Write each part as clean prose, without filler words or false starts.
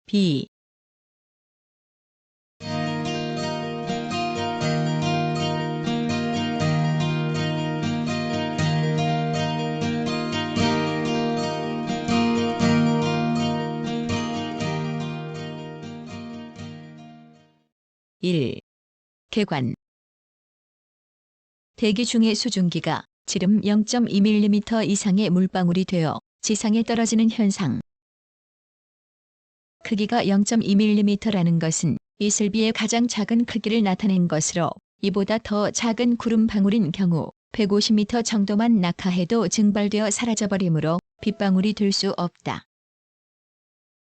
B. 1. 객관. 대기 중의 수증기가 지름 0.2mm 이상의 물방울이 되어 지상에 떨어지는 현상. 크기가 0.2mm라는 것은 이슬비의 가장 작은 크기를 나타낸 것으로 이보다 더 작은 구름 방울인 경우 150m 정도만 낙하해도 증발되어 사라져버리므로 빗방울이 될 수 없다.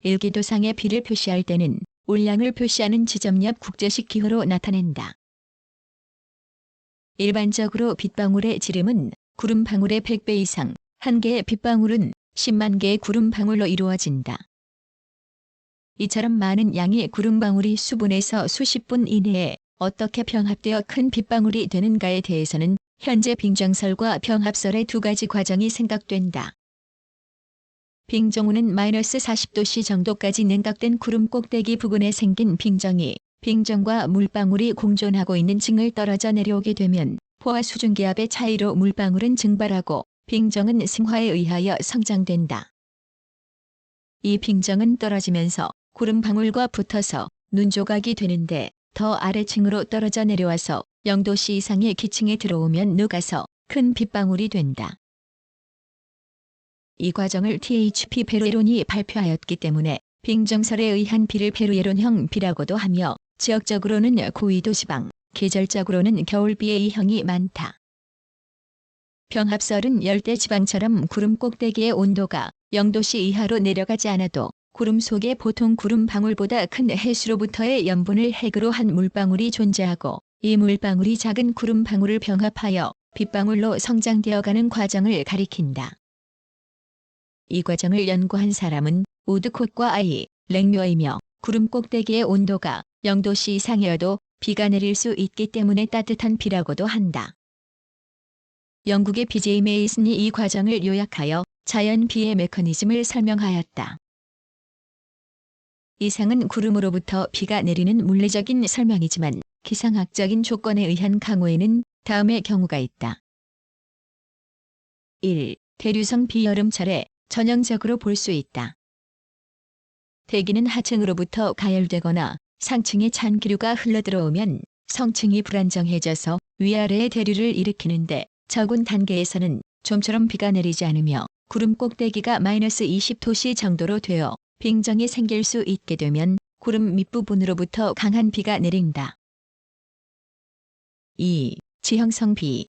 일기도상의 비를 표시할 때는 울량을 표시하는 지점 옆 국제식 기호로 나타낸다. 일반적으로 빗방울의 지름은 구름 방울의 100배 이상, 한 개의 빗방울은 10만 개의 구름 방울로 이루어진다. 이처럼 많은 양의 구름 방울이 수분에서 수십 분 이내에 어떻게 병합되어 큰 빗방울이 되는가에 대해서는 현재 빙정설과 병합설의 두 가지 과정이 생각된다. 빙정우는 -40°C 정도까지 냉각된 구름 꼭대기 부근에 생긴 빙정이 빙정과 물방울이 공존하고 있는 층을 떨어져 내려오게 되면 포화 수증기압의 차이로 물방울은 증발하고 빙정은 승화에 의하여 성장된다. 이 빙정은 떨어지면서 구름 방울과 붙어서 눈조각이 되는데 더 아래층으로 떨어져 내려와서 0°C 이상의 기층에 들어오면 녹아서 큰 빗방울이 된다. 이 과정을 THP 베르예론이 발표하였기 때문에 빙정설에 의한 비를 베르예론형 비라고도 하며 지역적으로는 고위도 지방, 계절적으로는 겨울비의 이형이 많다. 병합설은 열대지방처럼 구름 꼭대기의 온도가 0°C 이하로 내려가지 않아도 구름 속에 보통 구름 방울보다 큰 해수로부터의 염분을 핵으로 한 물방울이 존재하고 이 물방울이 작은 구름 방울을 병합하여 빗방울로 성장되어가는 과정을 가리킨다. 이 과정을 연구한 사람은 우드콧과 아이, 랭묘이며 구름 꼭대기의 온도가 0°C 이상이어도 비가 내릴 수 있기 때문에 따뜻한 비라고도 한다. 영국의 BJ 메이슨이 이 과정을 요약하여 자연 비의 메커니즘을 설명하였다. 이상은 구름으로부터 비가 내리는 물리적인 설명이지만 기상학적인 조건에 의한 강우에는 다음의 경우가 있다. 1. 대류성 비여름철에 전형적으로 볼 수 있다. 대기는 하층으로부터 가열되거나 상층에 찬 기류가 흘러들어오면 성층이 불안정해져서 위아래의 대류를 일으키는데 적은 단계에서는 좀처럼 비가 내리지 않으며 구름 꼭대기가 -20°C 정도로 되어 빙정이 생길 수 있게 되면 구름 밑부분으로부터 강한 비가 내린다. 2. 지형성 비.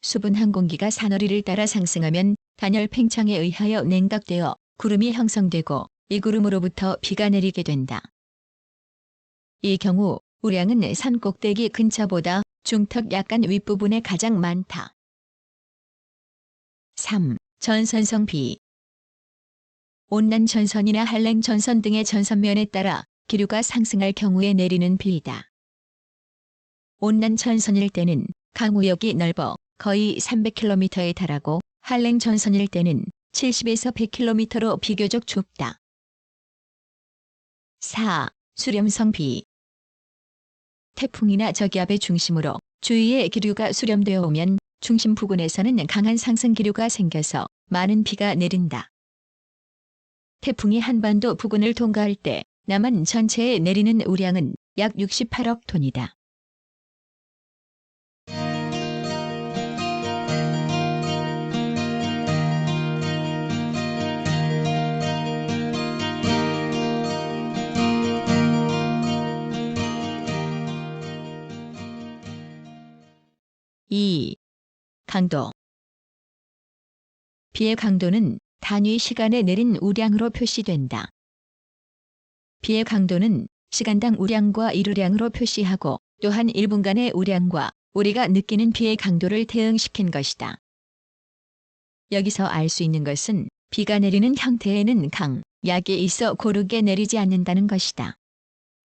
수분 항공기가 산허리를 따라 상승하면 단열 팽창에 의하여 냉각되어 구름이 형성되고 이 구름으로부터 비가 내리게 된다. 이 경우 우량은 산 꼭대기 근처보다 중턱 약간 윗부분에 가장 많다. 3. 전선성 비. 온난 전선이나 한랭 전선 등의 전선면에 따라 기류가 상승할 경우에 내리는 비이다. 온난 전선일 때는 강우역이 넓어 거의 300km에 달하고 한랭 전선일 때는 70에서 100km로 비교적 좁다. 4. 수렴성 비. 태풍이나 저기압의 중심으로 주위에 기류가 수렴되어 오면 중심 부근에서는 강한 상승 기류가 생겨서 많은 비가 내린다. 태풍이 한반도 부근을 통과할 때 남한 전체에 내리는 우량은 약 68억 톤이다. 이. 강도. 비의 강도는 단위 시간에 내린 우량으로 표시된다. 비의 강도는 시간당 우량과 일우량으로 표시하고 또한 1분간의 우량과 우리가 느끼는 비의 강도를 대응시킨 것이다. 여기서 알 수 있는 것은 비가 내리는 형태에는 강, 약이 있어 고르게 내리지 않는다는 것이다.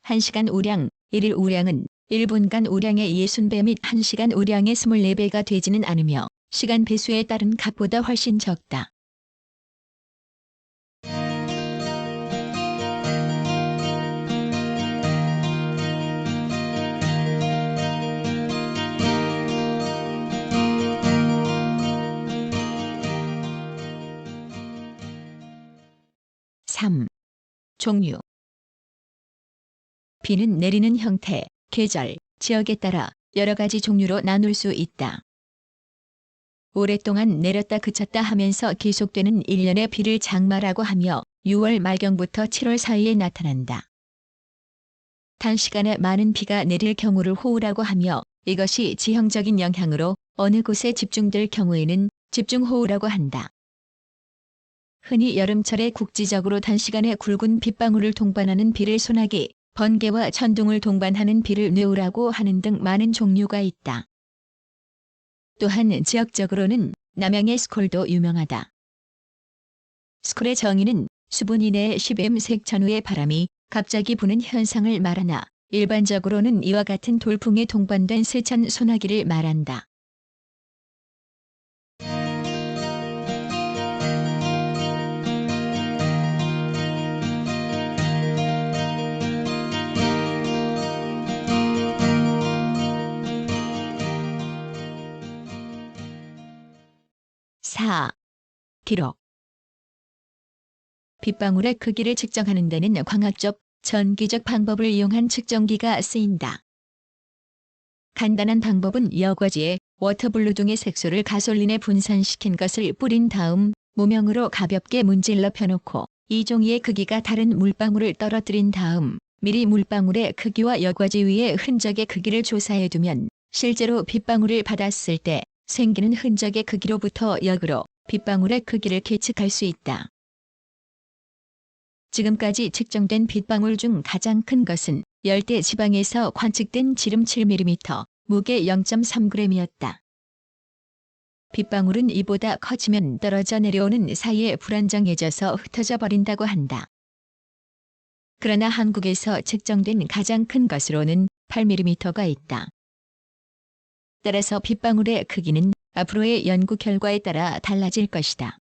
1시간 우량, 1일 우량은 1분간 우량의 60배 및 1시간 우량의 24배가 되지는 않으며 시간 배수에 따른 값보다 훨씬 적다. 3. 종류. 비는 내리는 형태, 계절, 지역에 따라 여러 가지 종류로 나눌 수 있다. 오랫동안 내렸다 그쳤다 하면서 계속되는 일련의 비를 장마라고 하며 6월 말경부터 7월 사이에 나타난다. 단시간에 많은 비가 내릴 경우를 호우라고 하며 이것이 지형적인 영향으로 어느 곳에 집중될 경우에는 집중호우라고 한다. 흔히 여름철에 국지적으로 단시간에 굵은 빗방울을 동반하는 비를 소나기, 번개와 천둥을 동반하는 비를 뇌우라고 하는 등 많은 종류가 있다. 또한 지역적으로는 남양의 스콜도 유명하다. 스콜의 정의는 수분 이내의 10m 색전후의 바람이 갑자기 부는 현상을 말하나 일반적으로는 이와 같은 돌풍에 동반된 세찬 소나기를 말한다. (4) 기록. 빗방울의 크기를 측정하는 데는 광학적, 전기적 방법을 이용한 측정기가 쓰인다. 간단한 방법은 여과지에 워터블루 등의 색소를 가솔린에 분산시킨 것을 뿌린 다음 무명으로 가볍게 문질러 펴놓고 이 종이의 크기가 다른 물방울을 떨어뜨린 다음 미리 물방울의 크기와 여과지 위의 흔적의 크기를 조사해두면 실제로 빗방울을 받았을 때 생기는 흔적의 크기로부터 역으로 빗방울의 크기를 계측할 수 있다. 지금까지 측정된 빗방울 중 가장 큰 것은 열대 지방에서 관측된 지름 7mm, 무게 0.3g이었다. 빗방울은 이보다 커지면 떨어져 내려오는 사이에 불안정해져서 흩어져 버린다고 한다. 그러나 한국에서 측정된 가장 큰 것으로는 8mm가 있다. 따라서 빗방울의 크기는 앞으로의 연구 결과에 따라 달라질 것이다.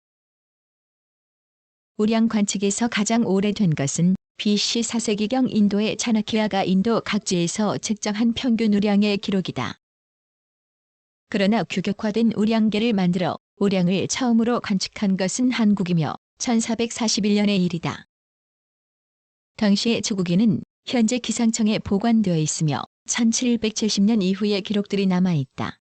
우량 관측에서 가장 오래된 것은 BC 4세기경 인도의 차나키아가 인도 각지에서 측정한 평균 우량의 기록이다. 그러나 규격화된 우량계를 만들어 우량을 처음으로 관측한 것은 한국이며 1441년의 일이다. 당시의 지구기는 현재 기상청에 보관되어 있으며 1770년 이후의 기록들이 남아있다.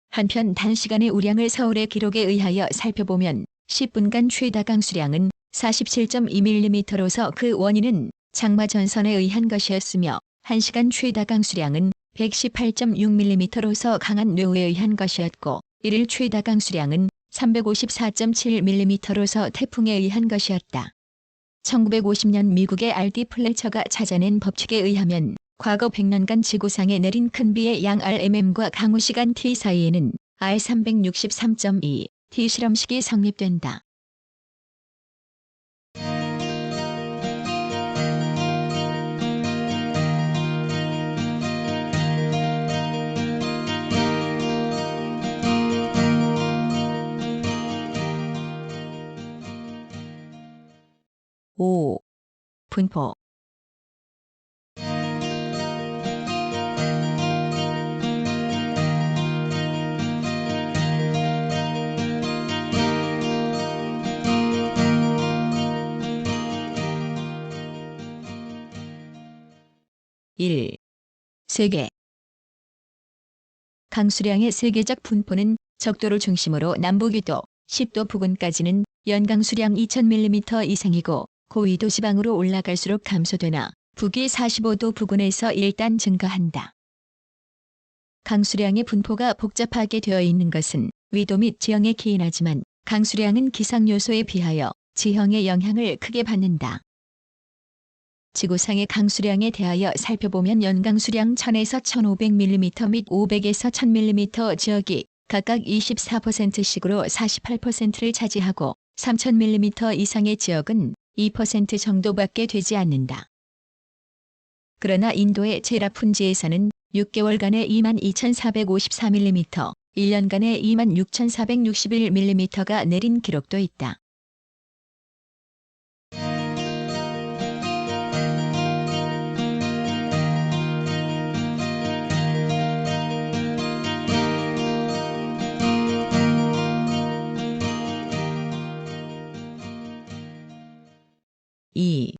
한편 단시간의 우량을 서울의 기록에 의하여 살펴보면 10분간 최다 강수량은 47.2mm로서 그 원인은 장마 전선에 의한 것이었으며 1시간 최다 강수량은 118.6mm로서 강한 뇌우에 의한 것이었고 1일 최다 강수량은 354.7mm로서 태풍에 의한 것이었다. 1950년 미국의 R.D. 플래처가 찾아낸 법칙에 의하면 과거 100년간 지구상에 내린 큰 비의 양 RMM과 강우시간 T 사이에는 R363.2 T 실험식이 성립된다. (5) 분포. (1) 세계. 강수량의 세계적 분포는 적도를 중심으로 남북위도 10도 부근까지는 연강수량 2000mm 이상이고 고위도 지방으로 올라갈수록 감소되나 북위 45도 부근에서 일단 증가한다. 강수량의 분포가 복잡하게 되어 있는 것은 위도 및 지형에 기인하지만 강수량은 기상 요소에 비하여 지형의 영향을 크게 받는다. 지구상의 강수량에 대하여 살펴보면 연강수량 1000에서 1500mm 및 500에서 1000mm 지역이 각각 24%씩으로 48%를 차지하고 3000mm 이상의 지역은 2% 정도밖에 되지 않는다. 그러나 인도의 체라푼지에서는 6개월간에 22,454mm, 1년간에 26,461mm가 내린 기록도 있다. 2.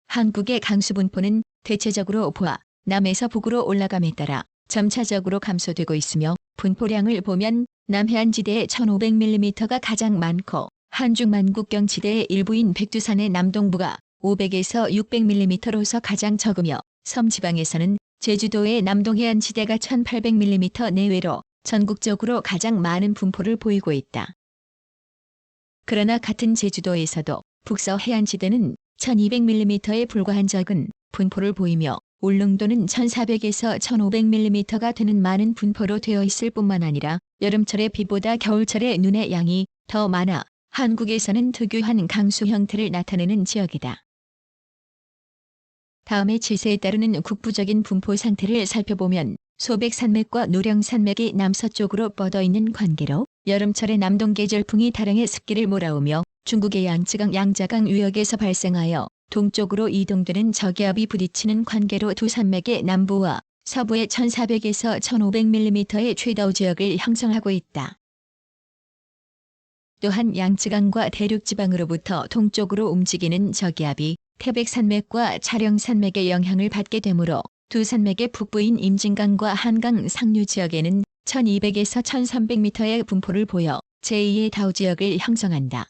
한국의 강수 분포는 대체적으로 보아, 남에서 북으로 올라감에 따라 점차적으로 감소되고 있으며 분포량을 보면 남해안지대의 1500mm가 가장 많고 한중만국경지대의 일부인 백두산의 남동부가 500에서 600mm로서 가장 적으며 섬지방에서는 제주도의 남동해안지대가 1800mm 내외로 전국적으로 가장 많은 분포를 보이고 있다. 그러나 같은 제주도에서도 북서 해안지대는 1200mm에 불과한 적은 분포를 보이며 울릉도는 1400에서 1500mm가 되는 많은 분포로 되어 있을 뿐만 아니라 여름철의 비보다 겨울철의 눈의 양이 더 많아 한국에서는 특유한 강수 형태를 나타내는 지역이다. 다음의 질세에 따르는 국부적인 분포 상태를 살펴보면 소백산맥과 노령산맥이 남서쪽으로 뻗어있는 관계로 여름철의 남동계절풍이 다량의 습기를 몰아오며 중국의 양자강 유역에서 발생하여 동쪽으로 이동되는 저기압이 부딪히는 관계로 두 산맥의 남부와 서부의 1400에서 1500mm의 최다우 지역을 형성하고 있다. 또한 양쯔강과 대륙지방으로부터 동쪽으로 움직이는 저기압이 태백산맥과 차령산맥의 영향을 받게 되므로 두 산맥의 북부인 임진강과 한강 상류 지역에는 1200에서 1300m의 분포를 보여 제2의 다우 지역을 형성한다.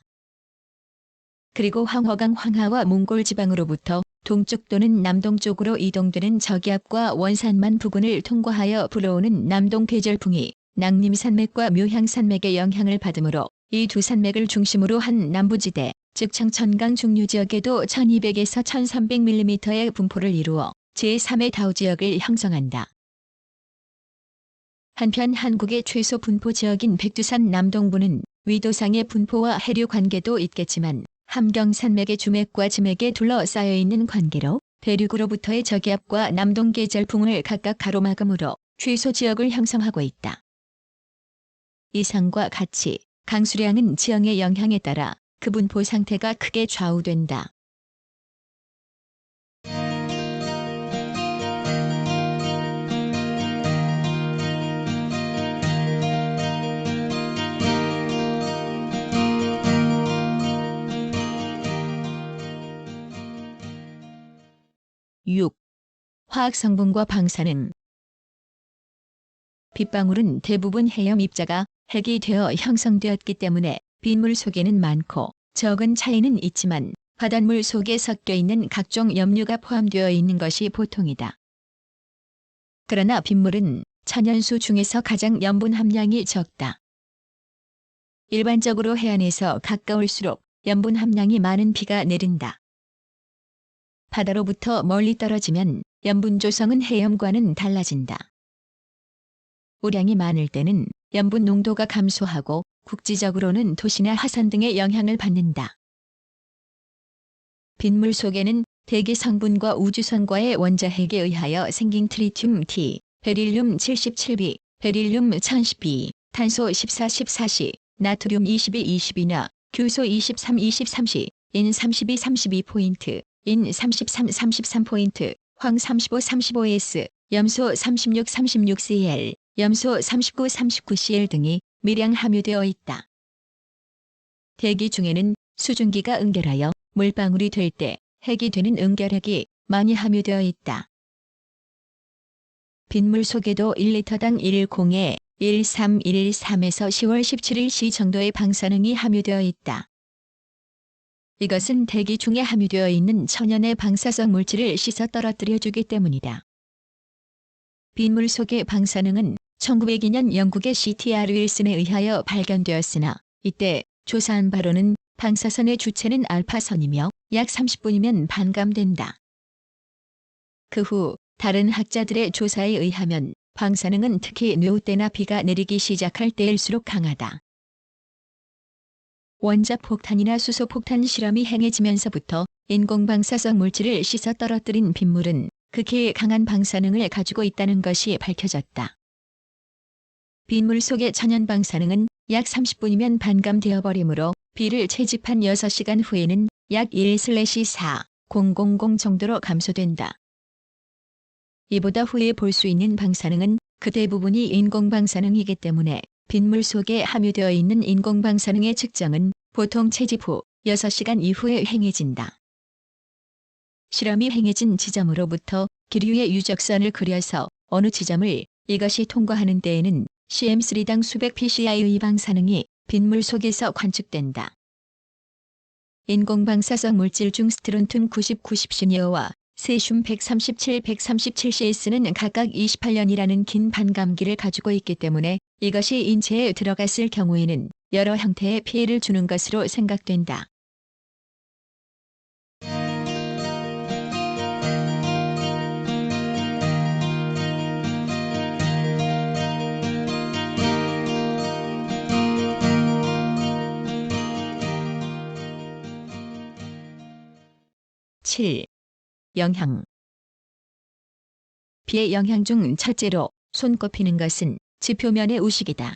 그리고 황허강 황하와 몽골 지방으로부터 동쪽 또는 남동쪽으로 이동되는 저기압과 원산만 부근을 통과하여 불어오는 남동계절풍이 낭림산맥과 묘향산맥의 영향을 받으므로 이 두 산맥을 중심으로 한 남부지대, 즉 청천강 중류 지역에도 1200에서 1300mm의 분포를 이루어 제3의 다우 지역을 형성한다. 한편 한국의 최소 분포 지역인 백두산 남동부는 위도상의 분포와 해류 관계도 있겠지만 함경산맥의 주맥과 지맥에 둘러싸여 있는 관계로 대륙으로부터의 저기압과 남동계절풍을 각각 가로막음으로 최소 지역을 형성하고 있다. 이상과 같이 강수량은 지형의 영향에 따라 그 분포 상태가 크게 좌우된다. 화학성분과 방사능. 빗방울은 대부분 해염 입자가 핵이 되어 형성되었기 때문에 빗물 속에는 많고 적은 차이는 있지만 바닷물 속에 섞여 있는 각종 염류가 포함되어 있는 것이 보통이다. 그러나 빗물은 천연수 중에서 가장 염분 함량이 적다. 일반적으로 해안에서 가까울수록 염분 함량이 많은 비가 내린다. 바다로부터 멀리 떨어지면 염분 조성은 해염과는 달라진다. 우량이 많을 때는 염분 농도가 감소하고 국지적으로는 도시나 화산 등의 영향을 받는다. 빗물 속에는 대기 성분과 우주선과의 원자핵에 의하여 생긴 트리튬 T, 베릴륨 77B, 베릴륨 1010B, 탄소 1414C, 나트륨 2222나 규소 2323C, 인 3232포인트, 인 3333포인트, 황 3535S, 염소 3636Cl, 염소 3939Cl 등이 미량 함유되어 있다. 대기 중에는 수증기가 응결하여 물방울이 될 때 핵이 되는 응결핵이 많이 함유되어 있다. 빗물 속에도 1리터당 110에 13113에서 10월 17일시 정도의 방사능이 함유되어 있다. 이것은 대기 중에 함유되어 있는 천연의 방사성 물질을 씻어 떨어뜨려 주기 때문이다. 빗물 속의 방사능은 1902년 영국의 CTR 윌슨에 의하여 발견되었으나 이때 조사한 바로는 방사선의 주체는 알파선이며 약 30분이면 반감된다. 그 후 다른 학자들의 조사에 의하면 방사능은 특히 노후 때나 비가 내리기 시작할 때일수록 강하다. 원자폭탄이나 수소폭탄 실험이 행해지면서부터 인공방사성 물질을 씻어 떨어뜨린 빗물은 극히 강한 방사능을 가지고 있다는 것이 밝혀졌다. 빗물 속의 천연방사능은 약 30분이면 반감되어 버리므로 비를 채집한 6시간 후에는 약 1/4,000 정도로 감소된다. 이보다 후에 볼 수 있는 방사능은 그 대부분이 인공방사능이기 때문에 빗물 속에 함유되어 있는 인공방사능의 측정은 보통 채집 후 6시간 이후에 행해진다. 실험이 행해진 지점으로부터 기류의 유적선을 그려서 어느 지점을 이것이 통과하는 데에는 cm3당 수백 pci의 방사능이 빗물 속에서 관측된다. 인공방사성 물질 중 스트론튬 90-90시니어와 세슘 137-137Cs는 각각 28년이라는 긴 반감기를 가지고 있기 때문에 이것이 인체에 들어갔을 경우에는 여러 형태의 피해를 주는 것으로 생각된다. (7) 영향. 비의 영향 중 첫째로 손꼽히는 것은 지표면의 우식이다.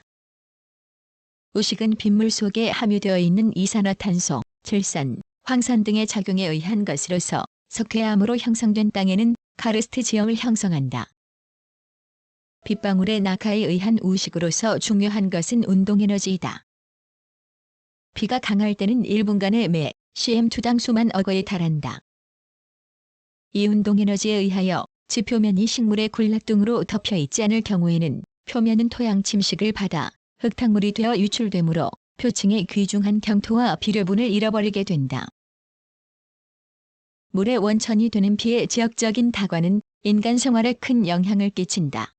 우식은 빗물 속에 함유되어 있는 이산화탄소, 질산, 황산 등의 작용에 의한 것으로서 석회암으로 형성된 땅에는 카르스트 지형을 형성한다. 빗방울의 낙하에 의한 우식으로서 중요한 것은 운동에너지이다. 비가 강할 때는 1분간에 매 cm2당 수만 억어에 달한다. 이 운동에너지에 의하여 지표면이 식물의 군락 등으로 덮여 있지 않을 경우에는 표면은 토양 침식을 받아 흙탕물이 되어 유출되므로 표층의 귀중한 경토와 비료분을 잃어버리게 된다. 물의 원천이 되는 비의 지역적인 다관은 인간 생활에 큰 영향을 끼친다.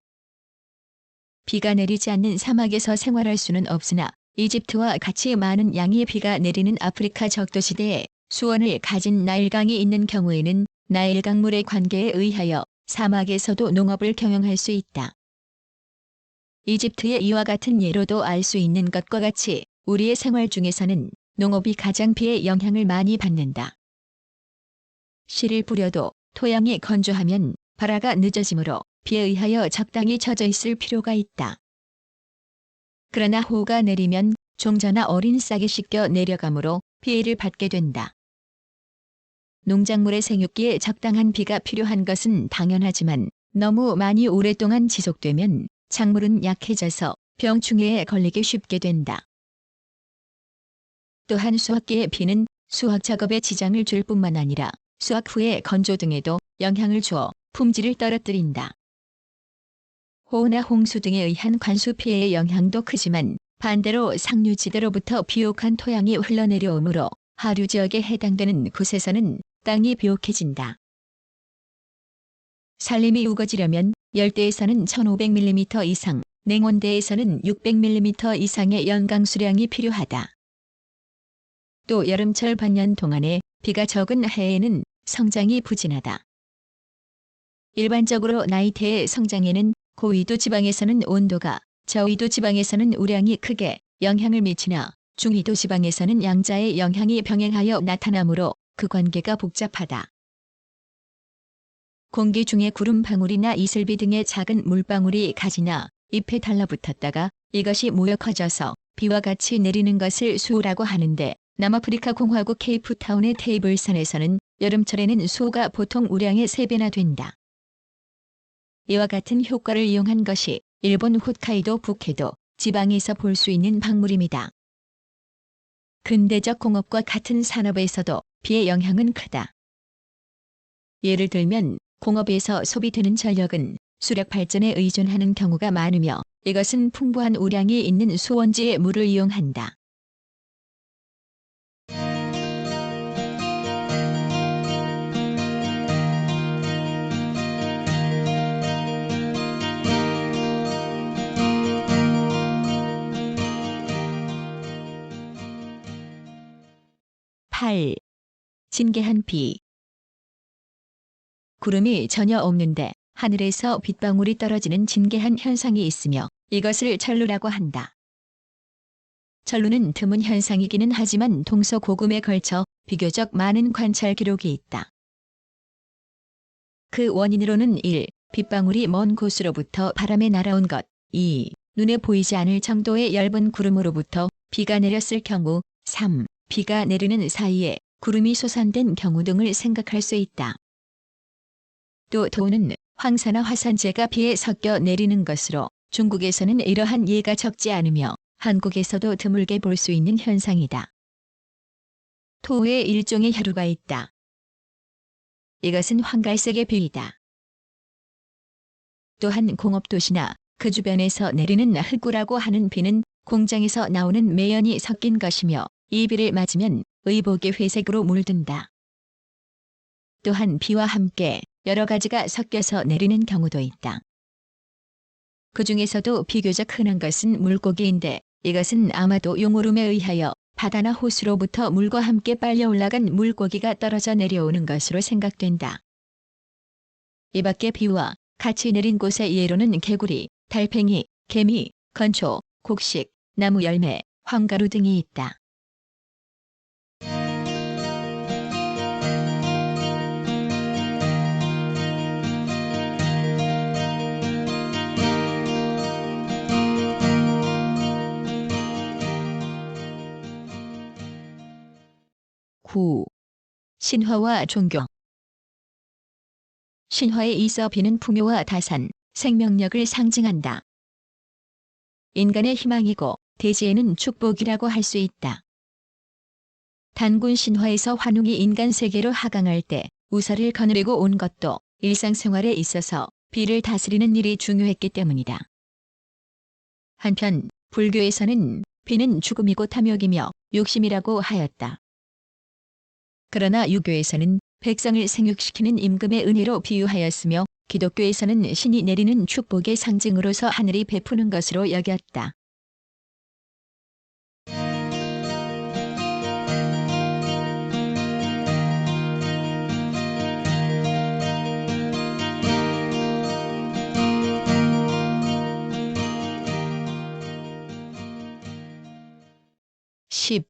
비가 내리지 않는 사막에서 생활할 수는 없으나 이집트와 같이 많은 양의 비가 내리는 아프리카 적도시대에 수원을 가진 나일강이 있는 경우에는 나일강물의 관계에 의하여 사막에서도 농업을 경영할 수 있다. 이집트의 이와 같은 예로도 알 수 있는 것과 같이 우리의 생활 중에서는 농업이 가장 비의 영향을 많이 받는다. 씨를 뿌려도 토양이 건조하면 발화가 늦어지므로 비에 의하여 적당히 젖어 있을 필요가 있다. 그러나 호우가 내리면 종자나 어린 싹이 씻겨 내려가므로 피해를 받게 된다. 농작물의 생육기에 적당한 비가 필요한 것은 당연하지만 너무 많이 오랫동안 지속되면 작물은 약해져서 병충해에 걸리기 쉽게 된다. 또한 수확기의 비는 수확 작업에 지장을 줄 뿐만 아니라 수확 후의 건조 등에도 영향을 주어 품질을 떨어뜨린다. 호우나 홍수 등에 의한 관수 피해의 영향도 크지만 반대로 상류지대로부터 비옥한 토양이 흘러내려오므로 하류 지역에 해당되는 곳에서는 땅이 비옥해진다. 산림이 우거지려면 열대에서는 1500mm 이상, 냉온대에서는 600mm 이상의 연강수량이 필요하다. 또 여름철 반년 동안에 비가 적은 해에는 성장이 부진하다. 일반적으로 나이테의 성장에는 고위도 지방에서는 온도가, 저위도 지방에서는 우량이 크게 영향을 미치나 중위도 지방에서는 양자의 영향이 병행하여 나타나므로 그 관계가 복잡하다. 공기 중에 구름 방울이나 이슬비 등의 작은 물방울이 가지나 잎에 달라붙었다가 이것이 모여 커져서 비와 같이 내리는 것을 수호라고 하는데 남아프리카 공화국 케이프타운의 테이블산에서는 여름철에는 수호가 보통 우량의 3배나 된다. 이와 같은 효과를 이용한 것이 일본 홋카이도 북해도 지방에서 볼 수 있는 박물임이다. 근대적 공업과 같은 산업에서도 비의 영향은 크다. 예를 들면 공업에서 소비되는 전력은 수력 발전에 의존하는 경우가 많으며 이것은 풍부한 우량이 있는 수원지의 물을 이용한다. (8) 진계한 비. 구름이 전혀 없는데 하늘에서 빗방울이 떨어지는 진계한 현상이 있으며 이것을 천루라고 한다. 천루는 드문 현상이기는 하지만 동서고금에 걸쳐 비교적 많은 관찰 기록이 있다. 그 원인으로는 1. 빗방울이 먼 곳으로부터 바람에 날아온 것, 2. 눈에 보이지 않을 정도의 얇은 구름으로부터 비가 내렸을 경우, 3. 비가 내리는 사이에 구름이 솟아낸 경우 등을 생각할 수 있다. 또 도는 황사나 화산재가 비에 섞여 내리는 것으로 중국에서는 이러한 예가 적지 않으며 한국에서도 드물게 볼 수 있는 현상이다. 토우의 일종의 혈우가 있다. 이것은 황갈색의 비이다. 또한 공업도시나 그 주변에서 내리는 흙구라고 하는 비는 공장에서 나오는 매연이 섞인 것이며 이 비를 맞으면 의복이 회색으로 물든다. 또한 비와 함께 여러 가지가 섞여서 내리는 경우도 있다. 그 중에서도 비교적 흔한 것은 물고기인데 이것은 아마도 용오름에 의하여 바다나 호수로부터 물과 함께 빨려 올라간 물고기가 떨어져 내려오는 것으로 생각된다. 이 밖에 비와 같이 내린 곳의 예로는 개구리, 달팽이, 개미, 건초, 곡식, 나무 열매, 황가루 등이 있다. 구. 신화와 종교. 신화에 있어 비는 풍요와 다산, 생명력을 상징한다. 인간의 희망이고 대지에는 축복이라고 할 수 있다. 단군 신화에서 환웅이 인간 세계로 하강할 때 우사를 거느리고 온 것도 일상생활에 있어서 비를 다스리는 일이 중요했기 때문이다. 한편 불교에서는 비는 죽음이고 탐욕이며 욕심이라고 하였다. 그러나 유교에서는 백성을 생육시키는 임금의 은혜로 비유하였으며 기독교에서는 신이 내리는 축복의 상징으로서 하늘이 베푸는 것으로 여겼다. (10)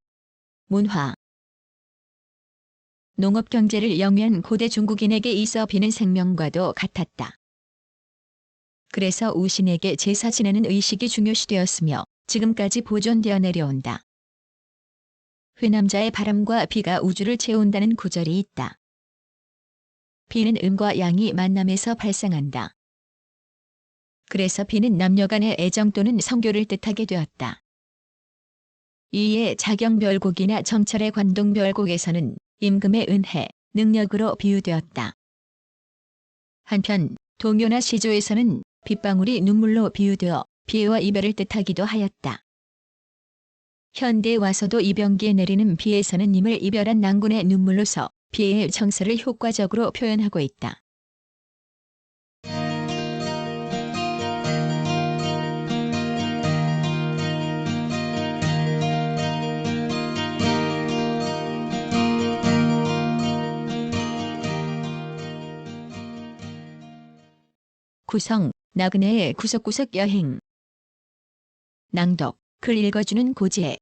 문화. 농업 경제를 영위한 고대 중국인에게 있어 비는 생명과도 같았다. 그래서 우신에게 제사 지내는 의식이 중요시되었으며 지금까지 보존되어 내려온다. 회남자의 바람과 비가 우주를 채운다는 구절이 있다. 비는 음과 양이 만남에서 발생한다. 그래서 비는 남녀 간의 애정 또는 성교를 뜻하게 되었다. 이에 자경별곡이나 정철의 관동별곡에서는 임금의 은혜, 능력으로 비유되었다. 한편 동요나 시조에서는 빗방울이 눈물로 비유되어 비애와 이별을 뜻하기도 하였다. 현대에 와서도 이병기에 내리는 비에서는 님을 이별한 낭군의 눈물로서 비애의 정서를 효과적으로 표현하고 있다. 구성, 나그네의 구석구석 여행. 낭독, 글 읽어주는 고지혜.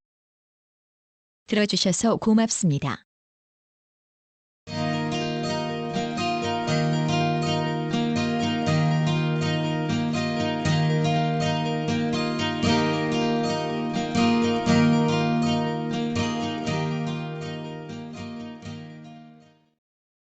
들어주셔서 고맙습니다.